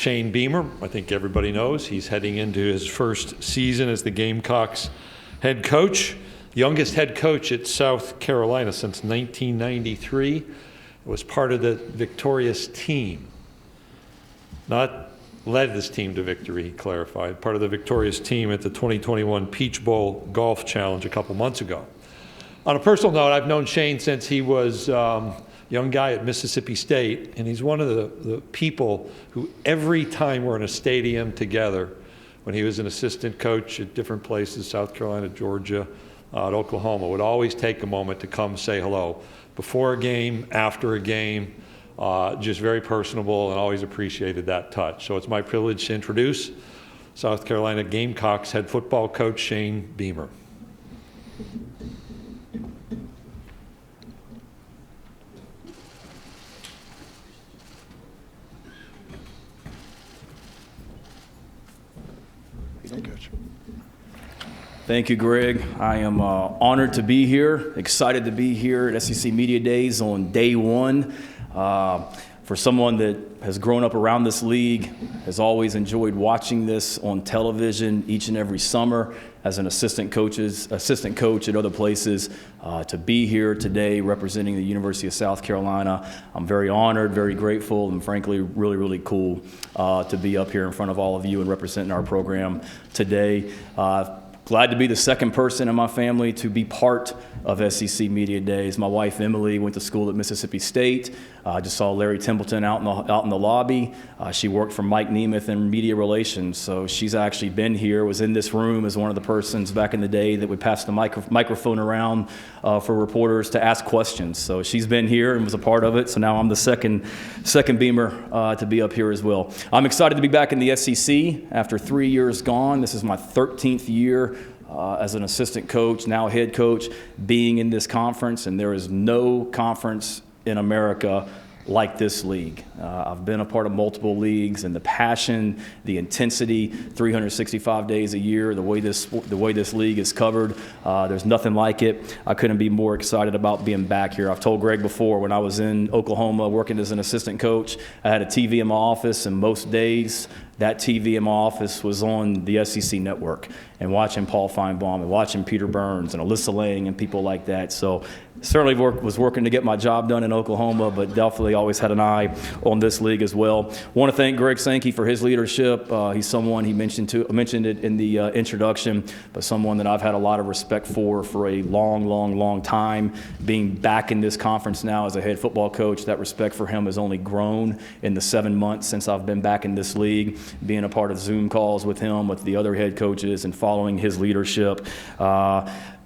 Shane Beamer. I think everybody knows he's heading into his first season as the Gamecocks head coach. Youngest head coach at South Carolina since 1993. Was part of the victorious team. Not led this team to victory, he clarified. Part of the victorious team at the 2021 Peach Bowl Golf Challenge a couple months ago. On a personal note, I've known Shane since he was a young guy at Mississippi State, and he's one of the people who every time we're in a stadium together, when he was an assistant coach at different places, South Carolina, Georgia, at Oklahoma, would always take a moment to come say hello. Before a game, after a game, just very personable, and always appreciated that touch. So it's my privilege to introduce South Carolina Gamecocks head football coach Shane Beamer. Thank you, Greg. I am honored to be here, excited to be here at SEC Media Days on day one. For someone that has grown up around this league, has always enjoyed watching this on television each and every summer as an assistant coach at other places, to be here today representing the University of South Carolina. I'm very honored, very grateful, and frankly, really, really cool to be up here in front of all of you and representing our program today. Glad to be the second person in my family to be part of SEC Media Days. My wife, Emily, went to school at Mississippi State. I just saw Larry Templeton out in the lobby. She worked for Mike Nemeth in media relations, so she's actually been here, was in this room as one of the persons back in the day that would pass the microphone around for reporters to ask questions. So she's been here and was a part of it, so now I'm the second Beamer to be up here as well. I'm excited to be back in the SEC after 3 years gone. This is my 13th year as an assistant coach, now head coach, being in this conference, and there is no conference in America like this league. I've been a part of multiple leagues, and the passion, the intensity, 365 days a year, the way this league is covered, there's nothing like it. I couldn't be more excited about being back here. I've told Greg before, when I was in Oklahoma working as an assistant coach, I had a TV in my office, and most days that TV in my office was on the SEC network, and watching Paul Feinbaum and watching Peter Burns and Alyssa Lang and people like that. So certainly was working to get my job done in Oklahoma, but definitely always had an eye on this league as well. Want to thank Greg Sankey for his leadership. He's someone, he mentioned it in the introduction, but someone that I've had a lot of respect for a long time. Being back in this conference now as a head football coach, that respect for him has only grown in the 7 months since I've been back in this league. Being a part of Zoom calls with him, with the other head coaches, and following his leadership.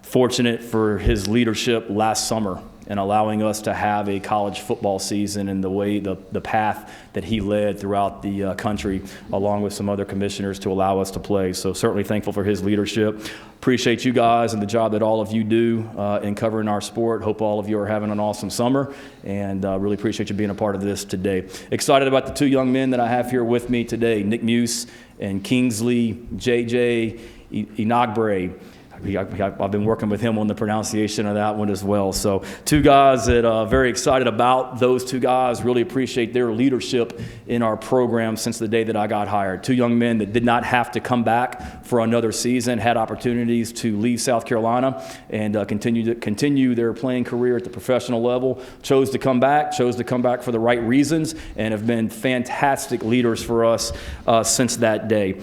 Fortunate for his leadership last summer and allowing us to have a college football season and the path that he led throughout the country, along with some other commissioners, to allow us to play. So certainly thankful for his leadership. Appreciate you guys and the job that all of you do in covering our sport. Hope all of you are having an awesome summer, and really appreciate you being a part of this today. Excited about the two young men that I have here with me today, Nick Muse and Kingsley JJ Inagbre. I've been working with him on the pronunciation of that one as well. So two guys that very excited about those two guys. Really appreciate their leadership in our program since the day that I got hired. Two young men that did not have to come back for another season, had opportunities to leave South Carolina and continue their playing career at the professional level. Chose to come back for the right reasons, and have been fantastic leaders for us since that day.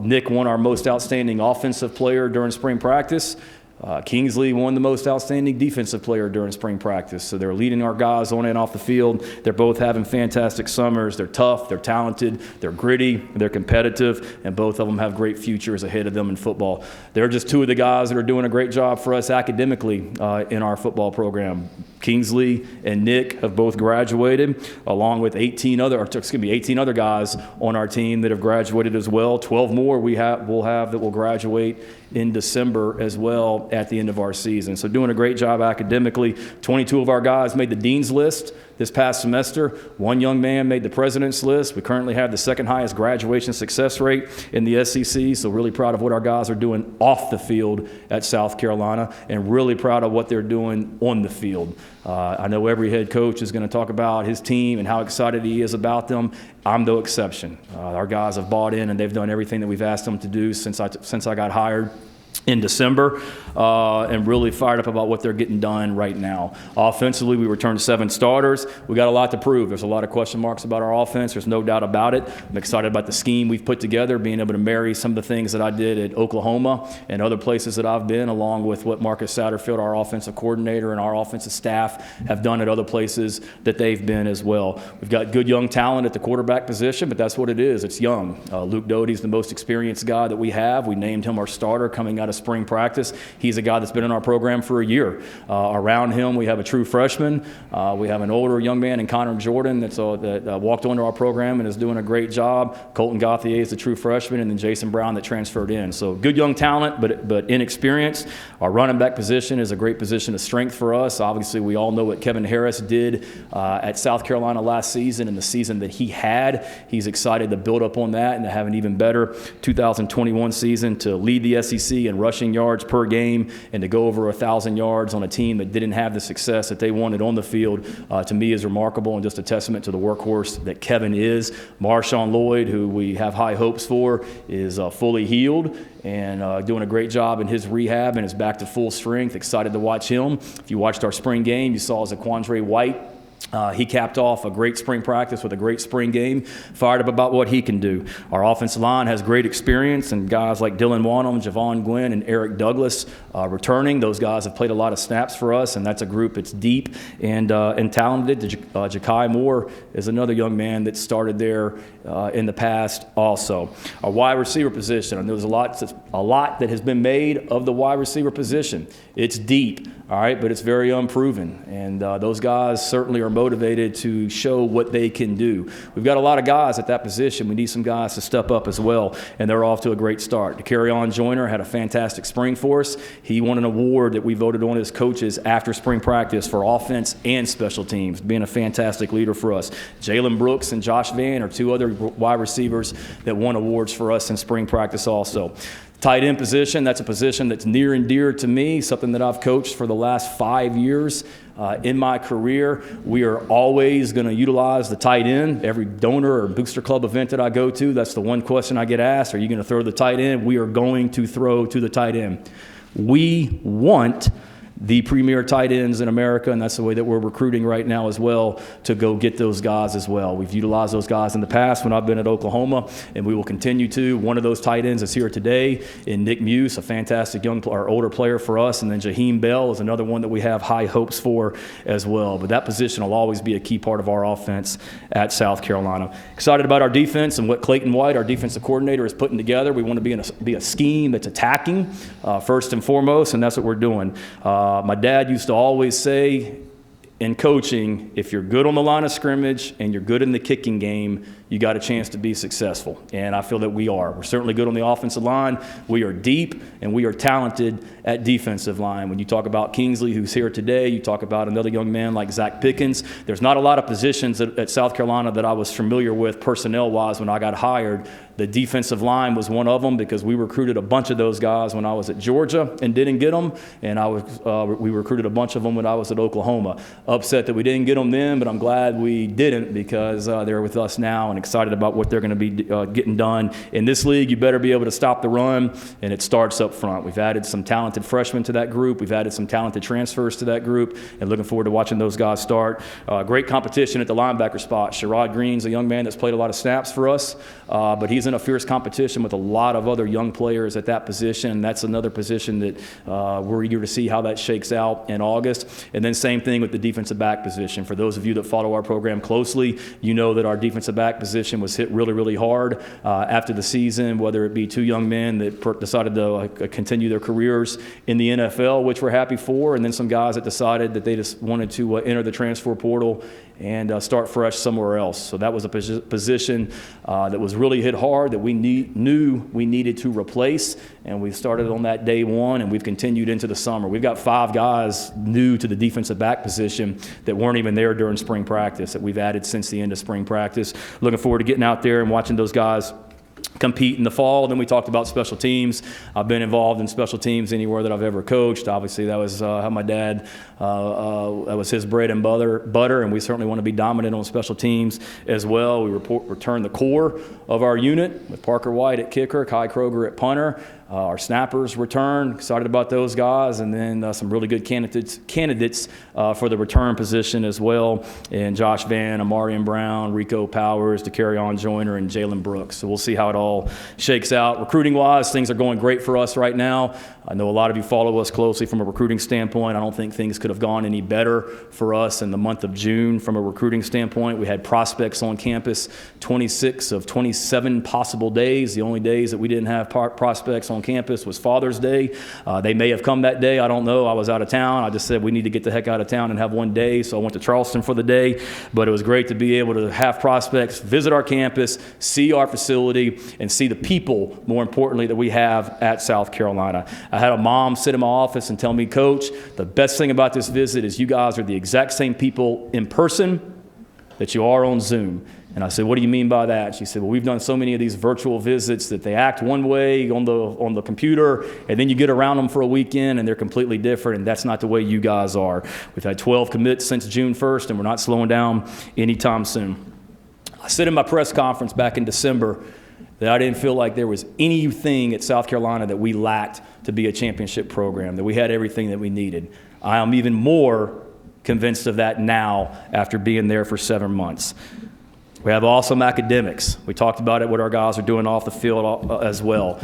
Nick won our most outstanding offensive player during spring practice. Kingsley won the most outstanding defensive player during spring practice. So they're leading our guys on and off the field. They're both having fantastic summers. They're tough, they're talented, they're gritty, they're competitive, and both of them have great futures ahead of them in football. They're just two of the guys that are doing a great job for us academically in our football program. Kingsley and Nick have both graduated, along with 18 other guys on our team that have graduated as well. 12 more we'll have that will graduate in December as well at the end of our season. So doing a great job academically. 22 of our guys made the dean's list This past semester, one young man made the president's list. We currently have the second highest graduation success rate in the SEC, so really proud of what our guys are doing off the field at South Carolina, and really proud of what they're doing on the field. I know every head coach is going to talk about his team and how excited he is about them. I'm no exception. Our guys have bought in, and they've done everything that we've asked them to do since I got hired in December, and really fired up about what they're getting done right now. Offensively, we returned 7 starters. We got a lot to prove. There's a lot of question marks about our offense. There's no doubt about it. I'm excited about the scheme we've put together, being able to marry some of the things that I did at Oklahoma and other places that I've been, along with what Marcus Satterfield, our offensive coordinator, and our offensive staff have done at other places that they've been as well. We've got good young talent at the quarterback position, but that's what it is. It's young. Luke Doty's the most experienced guy that we have. We named him our starter coming out of spring practice. He's a guy that's been in our program for a year. Around him, we have a true freshman. We have an older young man in Connor Jordan that walked onto our program and is doing a great job. Colton Gauthier is the true freshman, and then Jason Brown that transferred in. So good young talent, but inexperienced. Our running back position is a great position of strength for us. Obviously, we all know what Kevin Harris did at South Carolina last season and the season that he had. He's excited to build up on that and to have an even better 2021 season, to lead the SEC in rushing yards per game and to go over 1,000 yards on a team that didn't have the success that they wanted on the field, to me is remarkable and just a testament to the workhorse that Kevin is. Marshawn Lloyd, who we have high hopes for, is fully healed and doing a great job in his rehab and is back to full strength. Excited to watch him. If you watched our spring game, you saw Zaquandre White. He capped off a great spring practice with a great spring game, fired up about what he can do. Our offensive line has great experience, and guys like Dylan Wanham, Javon Gwynn, and Eric Douglas returning. Those guys have played a lot of snaps for us, and that's a group that's deep and talented. Ja'Kai Moore is another young man that started there in the past also. Our wide receiver position, and there's a lot that has been made of the wide receiver position. It's deep, all right, but it's very unproven, and those guys certainly are motivated to show what they can do. We've got a lot of guys at that position. We need some guys to step up as well, and they're off to a great start. DeCarrion Joyner had a fantastic spring for us. He won an award that we voted on as coaches after spring practice for offense and special teams, being a fantastic leader for us. Jalen Brooks and Josh Vann are 2 other wide receivers that won awards for us in spring practice also. Tight end position, that's a position that's near and dear to me, something that I've coached for the last 5 years in my career. We are always going to utilize the tight end. Every donor or booster club event that I go to, that's the one question I get asked: are you going to throw the tight end? We are going to throw to the tight end. We want the premier tight ends in America, and that's the way that we're recruiting right now as well, to go get those guys as well. We've utilized those guys in the past when I've been at Oklahoma, and we will continue to. One of those tight ends is here today in Nick Muse, a fantastic older player for us, and then Jaheim Bell is another one that we have high hopes for as well. But that position will always be a key part of our offense at South Carolina. Excited about our defense and what Clayton White, our defensive coordinator, is putting together. We want to be a scheme that's attacking first and foremost, and that's what we're doing. My dad used to always say in coaching, if you're good on the line of scrimmage and you're good in the kicking game, you got a chance to be successful. And I feel that we are. We're certainly good on the offensive line. We are deep, and we are talented at defensive line. When you talk about Kingsley, who's here today, you talk about another young man like Zach Pickens. There's not a lot of positions at South Carolina that I was familiar with personnel-wise when I got hired. The defensive line was one of them because we recruited a bunch of those guys when I was at Georgia and didn't get them, and we recruited a bunch of them when I was at Oklahoma. Upset that we didn't get them then, but I'm glad we didn't because they're with us now and excited about what they're going to be getting done. In this league, you better be able to stop the run, and it starts up front. We've added some talented freshmen to that group. We've added some talented transfers to that group, and looking forward to watching those guys start. Great competition at the linebacker spot. Sherrod Green's a young man that's played a lot of snaps for us, but he's in a fierce competition with a lot of other young players at that position. That's another position that we're eager to see how that shakes out in August. And then same thing with the defensive back position. For those of you that follow our program closely, you know that our defensive back position was hit really, really hard after the season, whether it be two young men that decided to continue their careers in the NFL, which we're happy for, and then some guys that decided that they just wanted to enter the transfer portal and start fresh somewhere else. So that was a position that was really hit hard that we knew we needed to replace, and we started on that day one, and we've continued into the summer. We've got 5 guys new to the defensive back position that weren't even there during spring practice that we've added since the end of spring practice. Looking forward to getting out there and watching those guys compete in the fall. Then we talked about special teams. I've been involved in special teams anywhere that I've ever coached. Obviously, that was how my dad, that was his bread and butter, and we certainly want to be dominant on special teams as well. We return the core of our unit with Parker White at kicker, Kai Kroger at punter. Our snappers return, excited about those guys, and then some really good candidates for the return position as well, and Josh Vann, Amarian Brown, Rico Powers, DeCarrion Joyner, and Jalen Brooks. So we'll see how it all shakes out. Recruiting-wise, things are going great for us right now. I know a lot of you follow us closely from a recruiting standpoint. I don't think things could have gone any better for us in the month of June from a recruiting standpoint. We had prospects on campus 26 of 27 possible days. The only days that we didn't have prospects on campus was Father's Day. They may have come that day. I don't know. I was out of town. I just said we need to get the heck out of town and have one day, so I went to Charleston for the day. But it was great to be able to have prospects visit our campus, see our facility, and see the people, more importantly, that we have at South Carolina. I had a mom sit in my office and tell me, Coach, the best thing about this visit is you guys are the exact same people in person that you are on Zoom. And I said, what do you mean by that? She said, well, we've done so many of these virtual visits that they act one way on the computer, and then you get around them for a weekend and they're completely different, and that's not the way you guys are. We've had 12 commits since June 1st, and we're not slowing down anytime soon. I said in my press conference back in December that I didn't feel like there was anything at South Carolina that we lacked to be a championship program, that we had everything that we needed. I am even more convinced of that now after being there for 7 months. We have awesome academics. We talked about it, what our guys are doing off the field as well.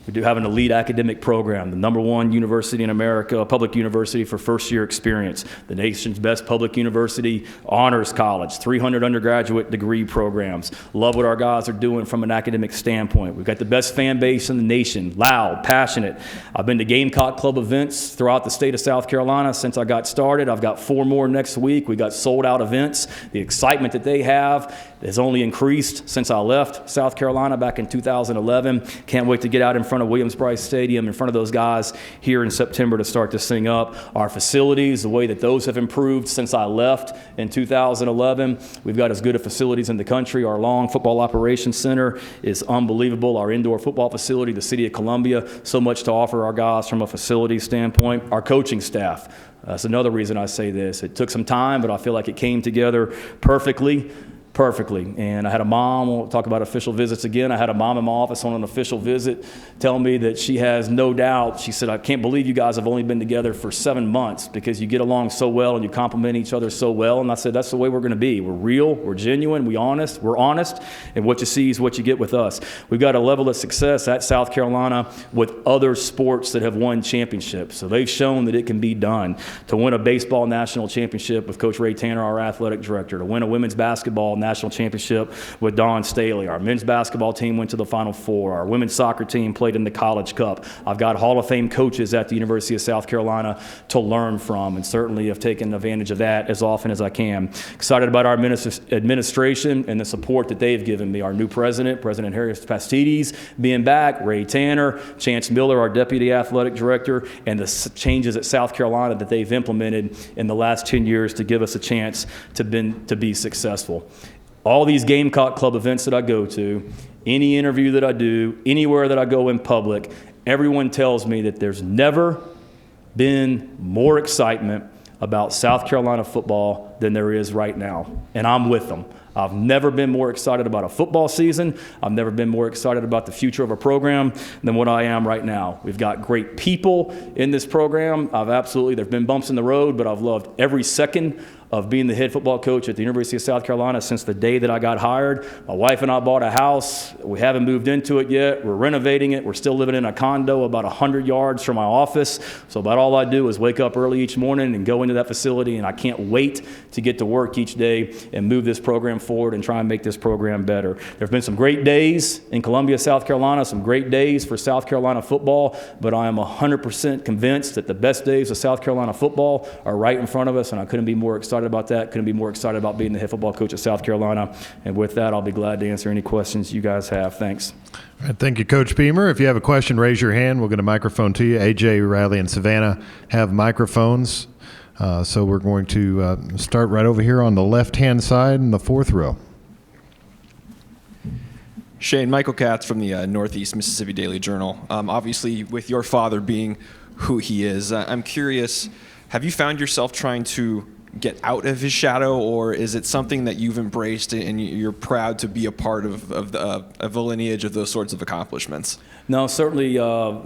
We do have an elite academic program, the #1 university in America, a public university for first-year experience, the nation's best public university, honors college, 300 undergraduate degree programs. Love what our guys are doing from an academic standpoint. We've got the best fan base in the nation, loud, passionate. I've been to Gamecock Club events throughout the state of South Carolina since I got started. I've got 4 more next week. We got sold-out events. The excitement that they have has only increased since I left South Carolina back in 2011. Can't wait to get out in front of Williams-Brice Stadium, in front of those guys here in September to start this thing up. Our facilities, the way that those have improved since I left in 2011. We've got as good of facilities in the country. Our Long Football Operations Center is unbelievable. Our indoor football facility, the City of Columbia, so much to offer our guys from a facility standpoint. Our coaching staff. That's another reason I say this. It took some time, but I feel like it came together perfectly. And I had a mom, we'll talk about official visits again. I had a mom in my office on an official visit tell me that she has no doubt. She said, I can't believe you guys have only been together for 7 months because you get along so well and you compliment each other so well. And I said, that's the way we're going to be. We're real, we're genuine, we're honest, and what you see is what you get with us. We've got a level of success at South Carolina with other sports that have won championships. So they've shown that it can be done. To win a baseball national championship with Coach Ray Tanner, our athletic director, to win a women's basketball national championship with Dawn Staley. Our men's basketball team went to the Final Four. Our women's soccer team played in the College Cup. I've got Hall of Fame coaches at the University of South Carolina to learn from, and certainly have taken advantage of that as often as I can. Excited about our administration and the support that they've given me. Our new president, President Harris Pastides, being back, Ray Tanner, Chance Miller, our deputy athletic director, and the changes at South Carolina that they've implemented in the last 10 years to give us a chance to be successful. All these Gamecock Club events that I go to, any interview that I do, anywhere that I go in public, everyone tells me that there's never been more excitement about South Carolina football than there is right now, and I'm with them. I've never been more excited about a football season. I've never been more excited about the future of a program than what I am right now. We've got great people in this program. There've been bumps in the road, but I've loved every second of being the head football coach at the University of South Carolina since the day that I got hired. My wife and I bought a house. We haven't moved into it yet. We're renovating it. We're still living in a condo about 100 yards from my office. So about all I do is wake up early each morning and go into that facility, and I can't wait to get to work each day and move this program forward and try and make this program better. There have been some great days in Columbia, South Carolina, some great days for South Carolina football, but I am 100% convinced that the best days of South Carolina football are right in front of us, and I couldn't be more excited about that. Couldn't be more excited about being the head football coach at South Carolina. And with that, I'll be glad to answer any questions you guys have. Thanks. All right, thank you, Coach Beamer. If you have a question, raise your hand. We'll get a microphone to you. AJ, Riley, and Savannah have microphones. So we're going to start right over here on the left-hand side in the fourth row. Shane, Michael Katz from the Northeast Mississippi Daily Journal. Obviously, with your father being who he is, I'm curious, have you found yourself trying to get out of his shadow, or is it something that you've embraced and you're proud to be a part of the lineage of those sorts of accomplishments? No, certainly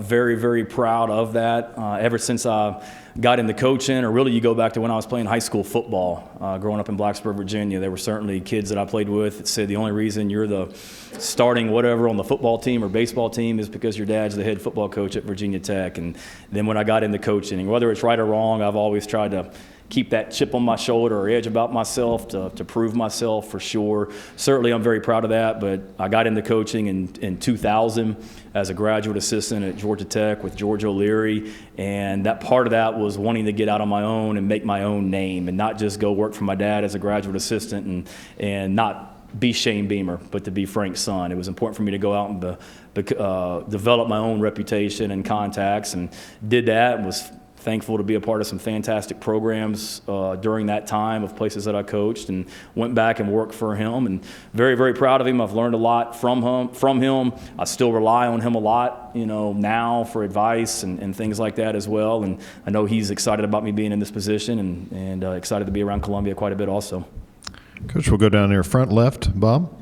very, very proud of that. Ever since I got into coaching, or really you go back to when I was playing high school football, growing up in Blacksburg, Virginia, there were certainly kids that I played with that said the only reason you're the starting whatever on the football team or baseball team is because your dad's the head football coach at Virginia Tech. And then when I got into coaching, whether it's right or wrong, I've always tried to keep that chip on my shoulder or edge about myself to prove myself for sure. Certainly I'm very proud of that, but I got into coaching in 2000 as a graduate assistant at Georgia Tech with George O'Leary, and that part of that was wanting to get out on my own and make my own name and not just go work for my dad as a graduate assistant and not be Shane Beamer, but to be Frank's son. It was important for me to go out and develop my own reputation and contacts, and did that, and was thankful to be a part of some fantastic programs during that time of places that I coached, and went back and worked for him, and very, very proud of him. I've learned a lot from him. I still rely on him a lot, now for advice and things like that as well. And I know he's excited about me being in this position and excited to be around Columbia quite a bit also. Coach, we'll go down here front left. Bob?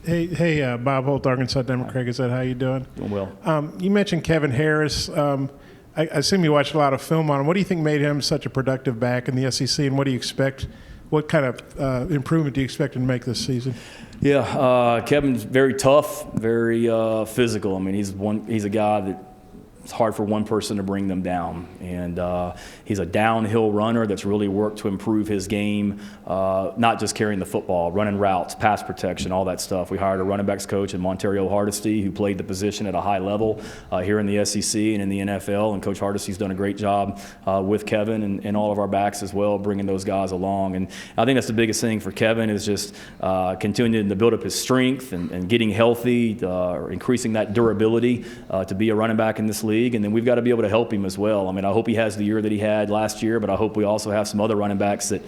Hey, Bob Holt, Arkansas Democrat. Is that how you doing? Doing well. You mentioned Kevin Harris. I assume you watched a lot of film on him. What do you think made him such a productive back in the SEC, and what do you expect? What kind of improvement do you expect him to make this season? Yeah, Kevin's very tough, very physical. I mean, he's a guy that it's hard for one person to bring them down. And he's a downhill runner that's really worked to improve his game, not just carrying the football, running routes, pass protection, all that stuff. We hired a running backs coach in Monterio Hardesty who played the position at a high level here in the SEC and in the NFL. And Coach Hardesty's done a great job with Kevin and all of our backs as well, bringing those guys along. And I think that's the biggest thing for Kevin is just continuing to build up his strength and getting healthy, increasing that durability to be a running back in this league. And then we've got to be able to help him as well. I mean, I hope he has the year that he had last year, but I hope we also have some other running backs that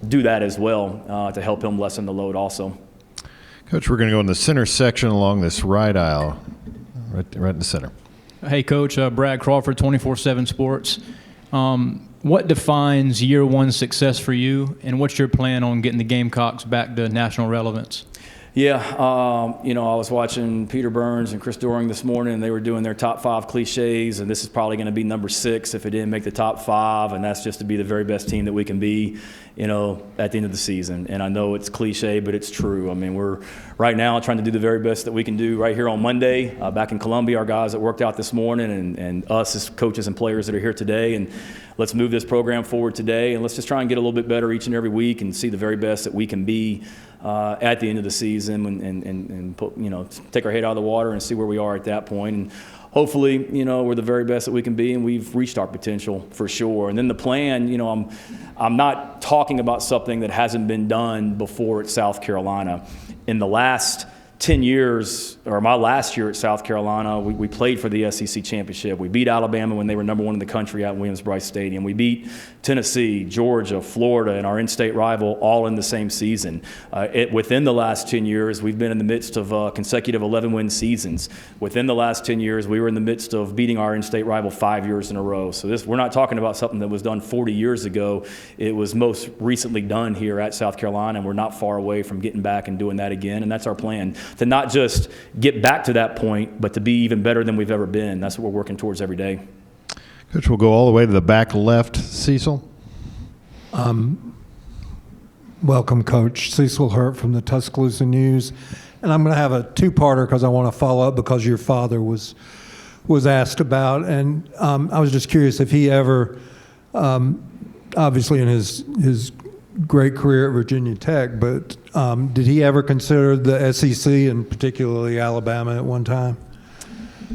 do that as well to help him lessen the load also. Coach, we're going to go in the center section along this right aisle, right in the center. Hey, Coach, Brad Crawford, 24/7 Sports. What defines year one success for you, and what's your plan on getting the Gamecocks back to national relevance? Yeah, I was watching Peter Burns and Chris Doering this morning, and they were doing their top 5 cliches, and this is probably going to be number 6 if it didn't make the top 5, and that's just to be the very best team that we can be, at the end of the season. And I know it's cliche, but it's true. I mean, we're right now trying to do the very best that we can do right here on Monday, back in Columbia, our guys that worked out this morning, and us as coaches and players that are here today, and let's move this program forward today, and let's just try and get a little bit better each and every week and see the very best that we can be at the end of the season and put, take our head out of the water and see where we are at that point. And hopefully, we're the very best that we can be, and we've reached our potential for sure. And then the plan, I'm not talking about something that hasn't been done before at South Carolina. In the last 10 years, or my last year at South Carolina, we played for the SEC championship. We beat Alabama when they were number 1 in the country at Williams-Brice Stadium. We beat Tennessee, Georgia, Florida, and our in-state rival all in the same season. Within the last 10 years, we've been in the midst of consecutive 11-win seasons. Within the last 10 years, we were in the midst of beating our in-state rival 5 years in a row. So we're not talking about something that was done 40 years ago. It was most recently done here at South Carolina, and we're not far away from getting back and doing that again, and that's our plan. To not just get back to that point, but to be even better than we've ever been. That's what we're working towards every day. Coach, we'll go all the way to the back left. Cecil? Welcome, Coach. Cecil Hurt from the Tuscaloosa News. And I'm going to have a two-parter because I want to follow up because your father was asked about. And I was just curious if he ever, obviously in his great career at Virginia Tech, but did he ever consider the SEC and particularly Alabama at one time?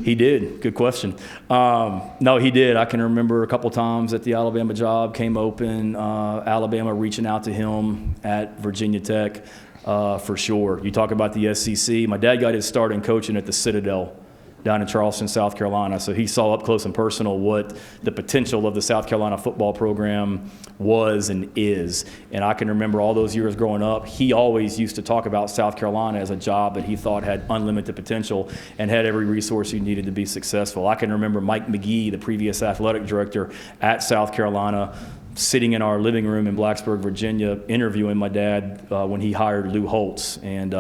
He did. Good question. No, he did. I can remember a couple times that the Alabama job came open, Alabama reaching out to him at Virginia Tech, for sure. You talk about the SEC. My dad got his start in coaching at the Citadel down in Charleston, South Carolina. So he saw up close and personal what the potential of the South Carolina football program was and is. And I can remember all those years growing up, he always used to talk about South Carolina as a job that he thought had unlimited potential and had every resource he needed to be successful. I can remember Mike McGee, the previous athletic director at South Carolina, sitting in our living room in Blacksburg, Virginia, interviewing my dad when he hired Lou Holtz. And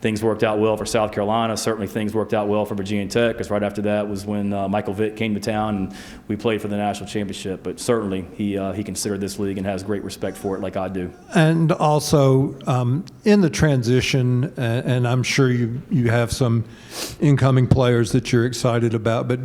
things worked out well for South Carolina. Certainly things worked out well for Virginia Tech, because right after that was when Michael Vick came to town and we played for the national championship. But certainly he considered this league and has great respect for it like I do. And also in the transition, and I'm sure you have some incoming players that you're excited about, but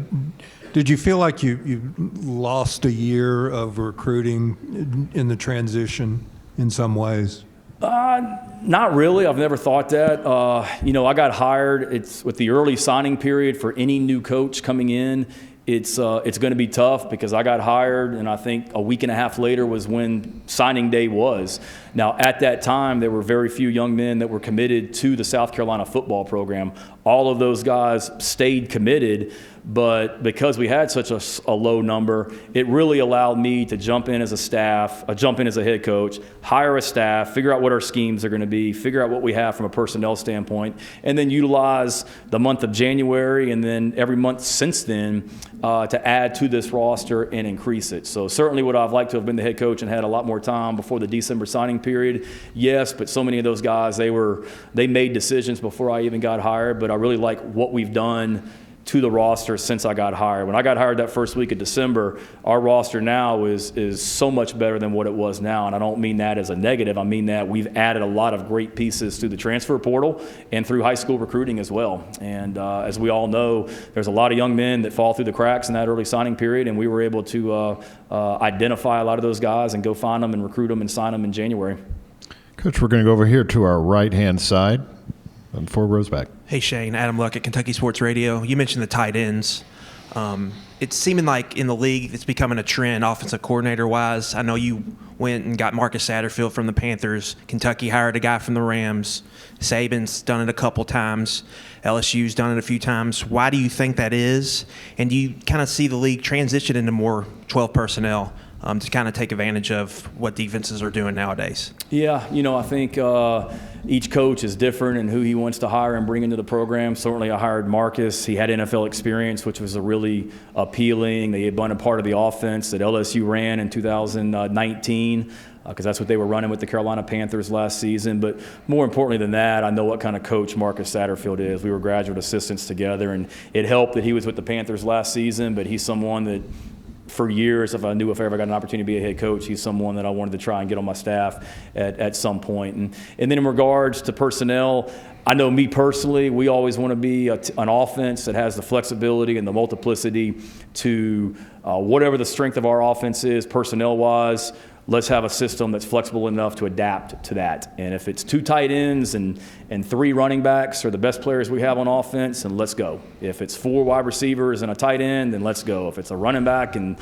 did you feel like you lost a year of recruiting in the transition in some ways? Not really. I've never thought that. I got hired. It's with the early signing period for any new coach coming in. It's going to be tough because I got hired, and I think a week and a half later was when signing day was. Now, at that time, there were very few young men that were committed to the South Carolina football program. All of those guys stayed committed, but because we had such a low number, it really allowed me to jump in as a head coach, hire a staff, figure out what our schemes are going to be, figure out what we have from a personnel standpoint, and then utilize the month of January and then every month since then to add to this roster and increase it. So certainly would I've liked to have been the head coach and had a lot more time before the December signing period? Yes, but so many of those guys, they made decisions before I even got hired, but I really like what we've done to the roster since I got hired. When I got hired that first week of December, our roster now is so much better than what it was now, and I don't mean that as a negative. I mean that we've added a lot of great pieces through the transfer portal and through high school recruiting as well. And as we all know, there's a lot of young men that fall through the cracks in that early signing period, and we were able to identify a lot of those guys and go find them and recruit them and sign them in January. Coach, we're going to go over here to our right-hand side and 4 rows back. Hey, Shane. Adam Luck at Kentucky Sports Radio. You mentioned the tight ends. It's seeming like in the league it's becoming a trend offensive coordinator-wise. I know you went and got Marcus Satterfield from the Panthers. Kentucky hired a guy from the Rams. Saban's done it a couple times. LSU's done it a few times. Why do you think that is? And do you kind of see the league transition into more 12 personnel to kind of take advantage of what defenses are doing nowadays? Yeah, I think each coach is different in who he wants to hire and bring into the program. Certainly I hired Marcus. He had NFL experience, which was a really appealing. They had been a part of the offense that LSU ran in 2019 because that's what they were running with the Carolina Panthers last season. But more importantly than that, I know what kind of coach Marcus Satterfield is. We were graduate assistants together, and it helped that he was with the Panthers last season, but he's someone that for years, if I ever got an opportunity to be a head coach, he's someone that I wanted to try and get on my staff at some point. And then in regards to personnel, I know me personally, we always want to be an offense that has the flexibility and the multiplicity to whatever the strength of our offense is personnel-wise. Let's have a system that's flexible enough to adapt to that. And if it's 2 tight ends and 3 running backs are the best players we have on offense, then let's go. If it's 4 wide receivers and a tight end, then let's go. If it's a running back and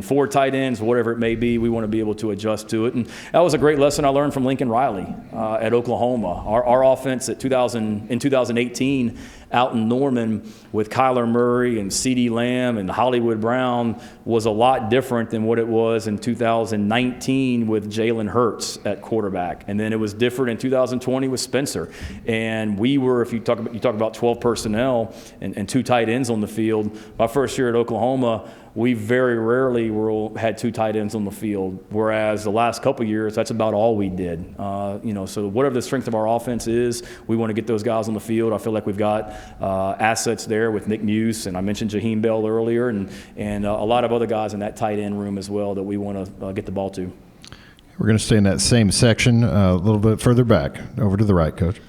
4 tight ends, whatever it may be, we want to be able to adjust to it. And that was a great lesson I learned from Lincoln Riley at Oklahoma. Our offense in 2018 out in Norman with Kyler Murray and CeeDee Lamb and Hollywood Brown was a lot different than what it was in 2019 with Jalen Hurts at quarterback. And then it was different in 2020 with Spencer. And we were, if you talk about 12 personnel and 2 tight ends on the field, my first year at Oklahoma, we very rarely had 2 tight ends on the field, whereas the last couple of years, that's about all we did. So whatever the strength of our offense is, we want to get those guys on the field. I feel like we've got assets there with Nick Muse, and I mentioned Jaheim Bell earlier, and a lot of other guys in that tight end room as well that we want to get the ball to. We're going to stay in that same section a little bit further back. Over to the right, Coach.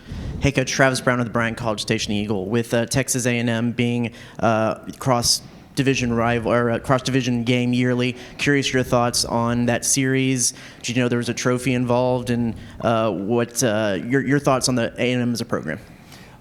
Hey, Coach. Travis Brown of the Bryant College Station Eagle. With Texas A&M being cross-division rival or cross-division game yearly, curious your thoughts on that series. Did you know there was a trophy involved, and what your thoughts on the A&M as a program?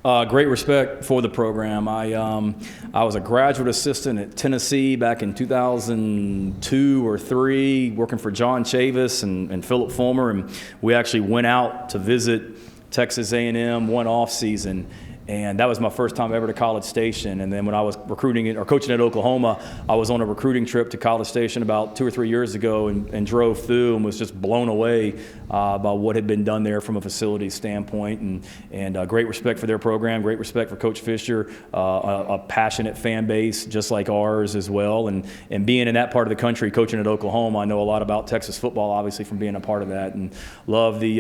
Great respect for the program. I was a graduate assistant at Tennessee back in 2002 or 3, working for John Chavis and Philip Fulmer, and we actually went out to visit Texas A&M one off season. And that was my first time ever to College Station. And then when I was recruiting or coaching at Oklahoma, I was on a recruiting trip to College Station about 2 or 3 years ago and drove through and was just blown away by what had been done there from a facility standpoint. And great respect for their program, great respect for Coach Fisher, a passionate fan base just like ours as well. And being in that part of the country, coaching at Oklahoma, I know a lot about Texas football, obviously, from being a part of that. And love the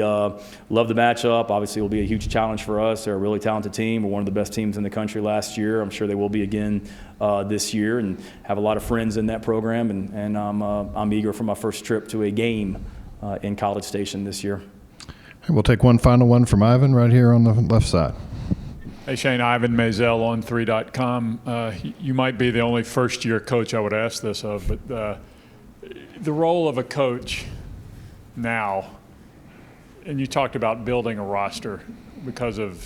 matchup. Obviously, it will be a huge challenge for us. They're a really talented team. We're one of the best teams in the country last year. I'm sure they will be again this year, and have a lot of friends in that program. And I'm eager for my first trip to a game in College Station this year. We'll take one final one from Ivan right here on the left side. Hey, Shane, Ivan Mazel on 3.com. You might be the only first-year coach I would ask this of, but the role of a coach now, and you talked about building a roster because of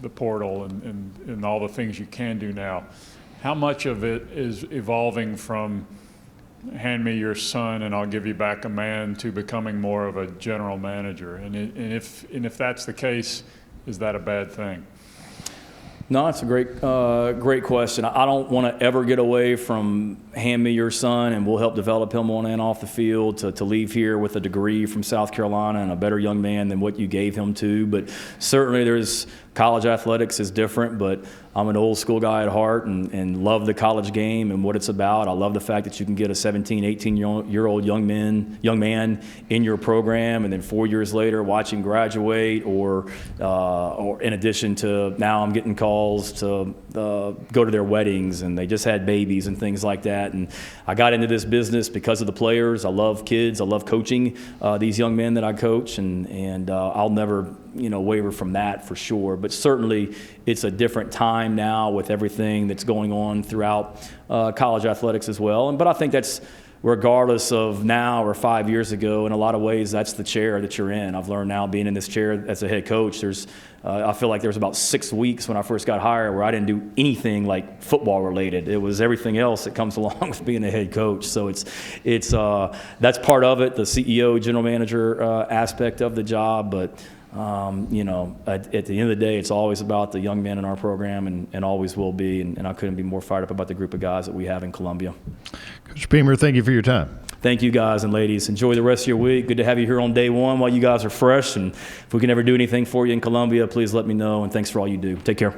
the portal and all the things you can do now. How much of it is evolving from hand me your son and I'll give you back a man to becoming more of a general manager? And if that's the case, is that a bad thing? No, it's a great question. I don't want to ever get away from hand me your son and we'll help develop him on and off the field to leave here with a degree from South Carolina and a better young man than what you gave him to. But certainly there's college athletics is different, but I'm an old school guy at heart and love the college game and what it's about. I love the fact that you can get a 17, 18-year-old young man in your program, and then 4 years later watch him graduate, or in addition to now I'm getting calls to go to their weddings, and they just had babies and things like that. And I got into this business because of the players. I love kids. I love coaching these young men that I coach, and I'll never waver from that for sure. But certainly it's a different time now with everything that's going on throughout college athletics as well. But I think that's regardless of now or 5 years ago, in a lot of ways, that's the chair that you're in. I've learned now being in this chair as a head coach, I feel like there was about 6 weeks when I first got hired where I didn't do anything like football related. It was everything else that comes along with being a head coach. So it's that's part of it, the CEO, general manager aspect of the job. But at the end of the day, it's always about the young men in our program, and always will be. And I couldn't be more fired up about the group of guys that we have in Columbia. Coach Beamer, thank you for your time. Thank you, guys and ladies. Enjoy the rest of your week. Good to have you here on day one while you guys are fresh. And if we can ever do anything for you in Columbia, please let me know. And thanks for all you do. Take care.